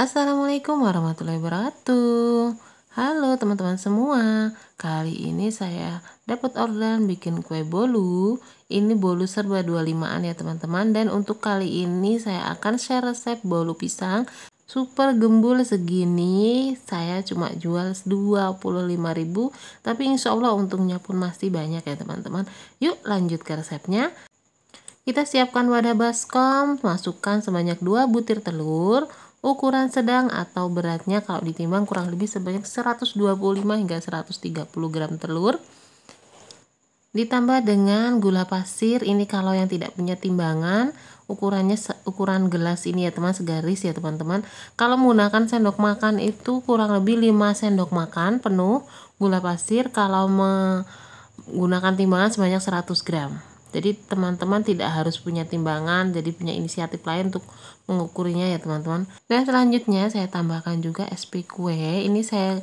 Assalamualaikum warahmatullahi wabarakatuh. Halo teman-teman semua. Kali ini saya dapat orderan bikin kue bolu. Ini bolu serba 25-an ya teman-teman. Dan untuk kali ini saya akan share resep bolu pisang super gembul segini. Saya cuma jual 25.000, tapi insya Allah untungnya pun masih banyak ya teman-teman. Yuk lanjut ke resepnya. Kita siapkan wadah baskom, masukkan sebanyak 2 butir telur, ukuran sedang atau beratnya kalau ditimbang kurang lebih sebanyak 125 hingga 130 gram telur. Ditambah dengan gula pasir, ini kalau yang tidak punya timbangan, ukurannya ukuran gelas ini ya teman, segaris ya teman-teman. Kalau menggunakan sendok makan itu kurang lebih 5 sendok makan penuh gula pasir, kalau menggunakan timbangan sebanyak 100 gram. Jadi teman-teman tidak harus punya timbangan, jadi punya inisiatif lain untuk mengukurnya ya teman-teman. Dan selanjutnya saya tambahkan juga SP kue. Ini saya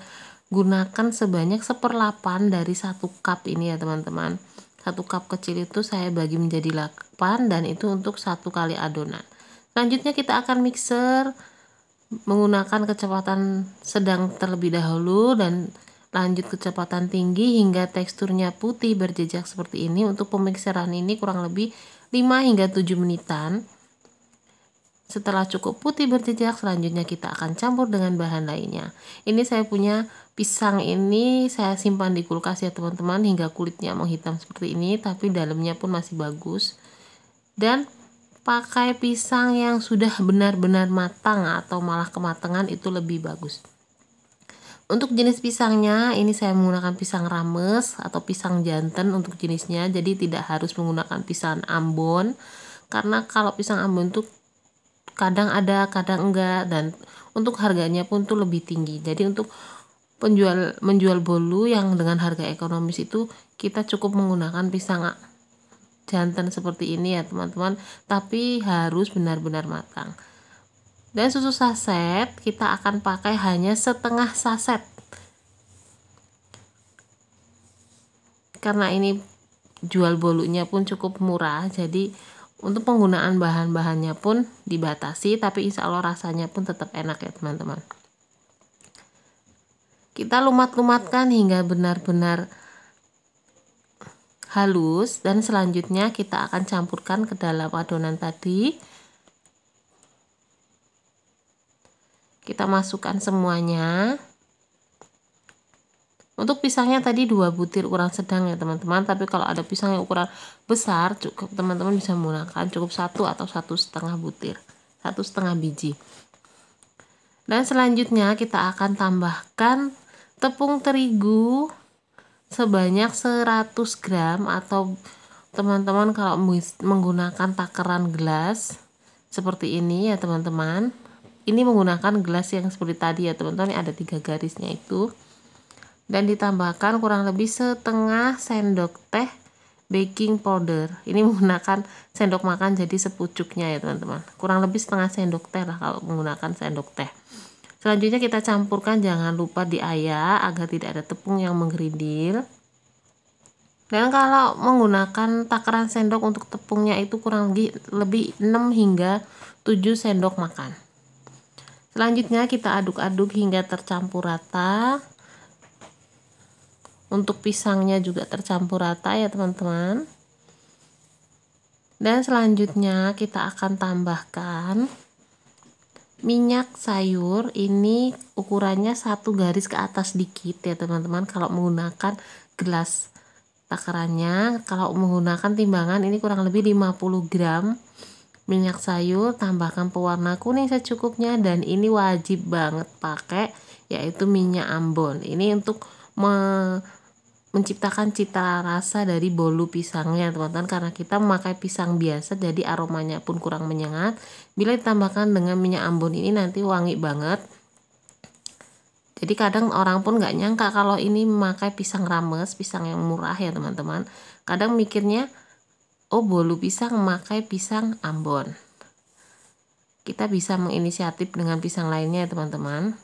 gunakan sebanyak 1/8 dari 1 cup ini ya teman-teman. 1 cup kecil itu saya bagi menjadi 8 dan itu untuk 1 kali adonan. Selanjutnya kita akan mixer menggunakan kecepatan sedang terlebih dahulu dan lanjut kecepatan tinggi hingga teksturnya putih berjejak seperti ini. Untuk pemikseran ini kurang lebih 5 hingga 7 menitan. Setelah cukup putih berjejak, selanjutnya kita akan campur dengan bahan lainnya. Ini saya punya pisang, ini saya simpan di kulkas ya teman-teman hingga kulitnya menghitam seperti ini, tapi dalamnya pun masih bagus. Dan pakai pisang yang sudah benar-benar matang atau malah kematangan itu lebih bagus. Untuk jenis pisangnya, ini saya menggunakan pisang rames atau pisang jantan untuk jenisnya. Jadi tidak harus menggunakan pisang Ambon. Karena kalau pisang Ambon itu kadang ada, kadang enggak. Dan untuk harganya pun tuh lebih tinggi. Jadi untuk menjual bolu yang dengan harga ekonomis itu kita cukup menggunakan pisang jantan seperti ini ya teman-teman. Tapi harus benar-benar matang. Dan susu saset kita akan pakai hanya setengah saset, karena ini jual bolunya pun cukup murah, jadi untuk penggunaan bahan-bahannya pun dibatasi, tapi insya Allah rasanya pun tetap enak ya teman-teman. Kita lumat-lumatkan hingga benar-benar halus dan selanjutnya kita akan campurkan ke dalam adonan tadi. Kita masukkan semuanya. Untuk pisangnya tadi 2 butir ukuran sedang ya teman-teman, tapi kalau ada pisang yang ukuran besar cukup teman-teman bisa menggunakan cukup 1 atau 1,5 butir, 1,5 biji. Dan selanjutnya kita akan tambahkan tepung terigu sebanyak 100 gram atau teman-teman kalau menggunakan takaran gelas seperti ini ya teman-teman. Ini menggunakan gelas yang seperti tadi ya teman-teman, ada 3 garisnya itu. Dan ditambahkan kurang lebih setengah sendok teh baking powder. Ini menggunakan sendok makan jadi sepucuknya ya teman-teman. Kurang lebih setengah sendok teh lah kalau menggunakan sendok teh. Selanjutnya kita campurkan, jangan lupa diayak agar tidak ada tepung yang menggerindil. Dan kalau menggunakan takaran sendok untuk tepungnya itu kurang lebih 6 hingga 7 sendok makan. Selanjutnya kita aduk-aduk hingga tercampur rata. Untuk pisangnya juga tercampur rata ya teman-teman. Dan selanjutnya kita akan tambahkan minyak sayur. Ini ukurannya 1 garis ke atas dikit ya teman-teman kalau menggunakan gelas takarannya. Kalau menggunakan timbangan ini kurang lebih 50 gram minyak sayur. Tambahkan pewarna kuning secukupnya, dan ini wajib banget pakai yaitu minyak Ambon. Ini untuk menciptakan cita rasa dari bolu pisangnya teman-teman, karena kita memakai pisang biasa jadi aromanya pun kurang menyengat. Bila ditambahkan dengan minyak Ambon ini nanti wangi banget. Jadi kadang orang pun nggak nyangka kalau ini memakai pisang rames, pisang yang murah ya teman-teman. Kadang mikirnya oh bolu pisang memakai pisang Ambon. Kita bisa menginisiatif dengan pisang lainnya ya teman-teman.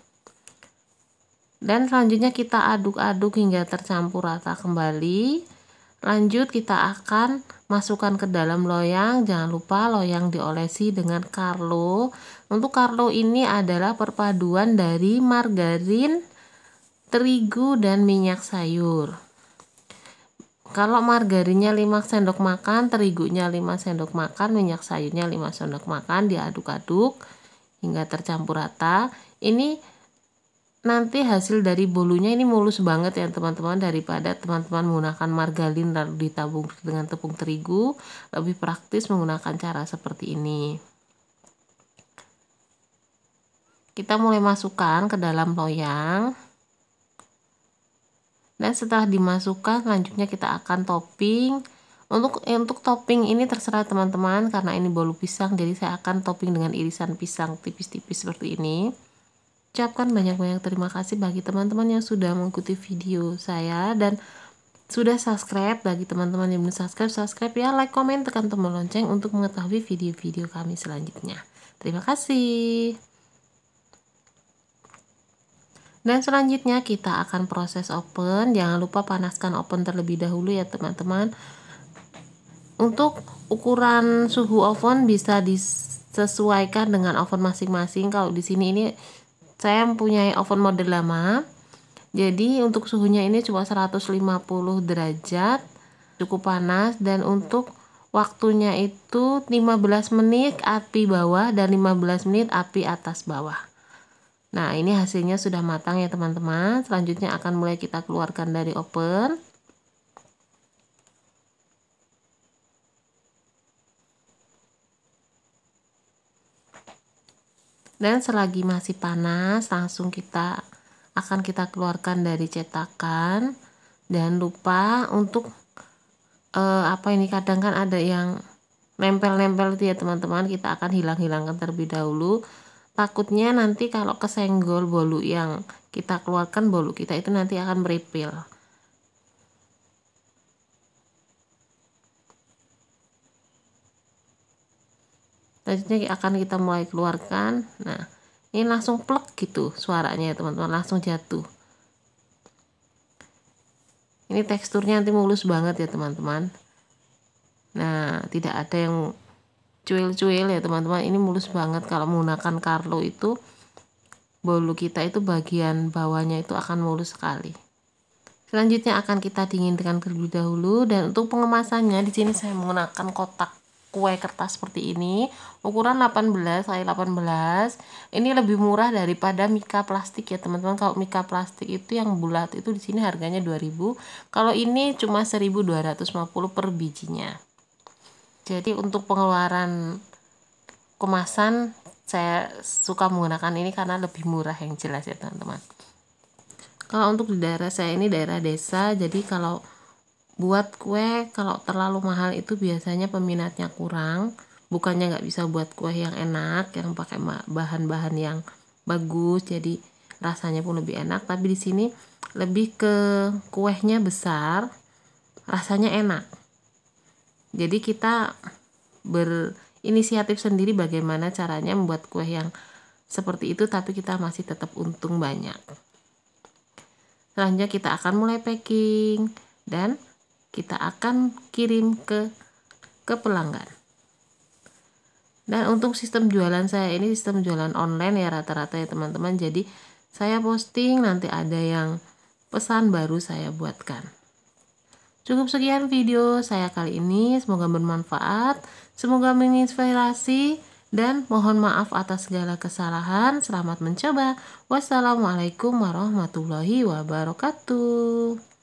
Dan selanjutnya kita aduk-aduk hingga tercampur rata kembali. Lanjut kita akan masukkan ke dalam loyang. Jangan lupa loyang diolesi dengan Carlo. Untuk Carlo ini adalah perpaduan dari margarin, terigu, dan minyak sayur. Kalau margarinnya 5 sendok makan, terigunya 5 sendok makan, minyak sayurnya 5 sendok makan, diaduk-aduk hingga tercampur rata. Ini nanti hasil dari bolunya ini mulus banget ya teman-teman, daripada teman-teman menggunakan margarin lalu ditabur dengan tepung terigu. Lebih praktis menggunakan cara seperti ini. Kita mulai masukkan ke dalam loyang. Dan setelah dimasukkan, selanjutnya kita akan topping. Untuk topping ini terserah teman-teman, karena ini bolu pisang, jadi saya akan topping dengan irisan pisang tipis-tipis seperti ini. Ucapkan banyak-banyak terima kasih bagi teman-teman yang sudah mengikuti video saya dan sudah subscribe. Bagi teman-teman yang belum subscribe ya, like, komen, tekan tombol lonceng untuk mengetahui video-video kami selanjutnya. Terima kasih. Dan selanjutnya kita akan proses oven. Jangan lupa panaskan oven terlebih dahulu ya teman-teman. Untuk ukuran suhu oven bisa disesuaikan dengan oven masing-masing. Kalau di sini ini saya mempunyai oven model lama. Jadi untuk suhunya ini cuma 150 derajat, cukup panas. Dan untuk waktunya itu 15 menit api bawah dan 15 menit api atas bawah. Nah, ini hasilnya sudah matang ya teman-teman. Selanjutnya akan mulai kita keluarkan dari oven. Dan selagi masih panas, langsung kita keluarkan dari cetakan. Dan lupa untuk kadang kan ada yang nempel-nempel itu ya teman-teman, kita akan hilangkan terlebih dahulu. Takutnya nanti kalau kesenggol bolu yang kita keluarkan, bolu kita itu nanti akan meripil. Selanjutnya akan kita mulai keluarkan. Nah, ini langsung plek gitu suaranya ya teman-teman, langsung jatuh. Ini teksturnya nanti mulus banget ya teman-teman. Nah, tidak ada yang cuil-cuil ya teman-teman, ini mulus banget. Kalau menggunakan Carlo itu bolu kita itu bagian bawahnya itu akan mulus sekali. Selanjutnya akan kita dinginkan terlebih dahulu. Dan untuk pengemasannya di sini saya menggunakan kotak kue kertas seperti ini, ukuran 18 x 18. Ini lebih murah daripada mika plastik ya teman-teman. Kalau mika plastik itu yang bulat itu di sini harganya 2000. Kalau ini cuma 1250 per bijinya. Jadi untuk pengeluaran kemasan saya suka menggunakan ini karena lebih murah yang jelas ya teman-teman. Kalau untuk di daerah saya ini daerah desa, jadi kalau buat kue kalau terlalu mahal itu biasanya peminatnya kurang. Bukannya nggak bisa buat kue yang enak, yang pakai bahan-bahan yang bagus, jadi rasanya pun lebih enak. Tapi di sini lebih ke kuehnya besar, rasanya enak. Jadi kita berinisiatif sendiri bagaimana caranya membuat kue yang seperti itu, tapi kita masih tetap untung banyak. Selanjutnya kita akan mulai packing dan kita akan kirim ke pelanggan. Dan untuk sistem jualan saya ini sistem jualan online ya rata-rata ya teman-teman. Jadi saya posting, nanti ada yang pesan baru saya buatkan. Cukup sekian video saya kali ini, semoga bermanfaat, semoga menginspirasi, dan mohon maaf atas segala kesalahan. Selamat mencoba. Wassalamualaikum warahmatullahi wabarakatuh.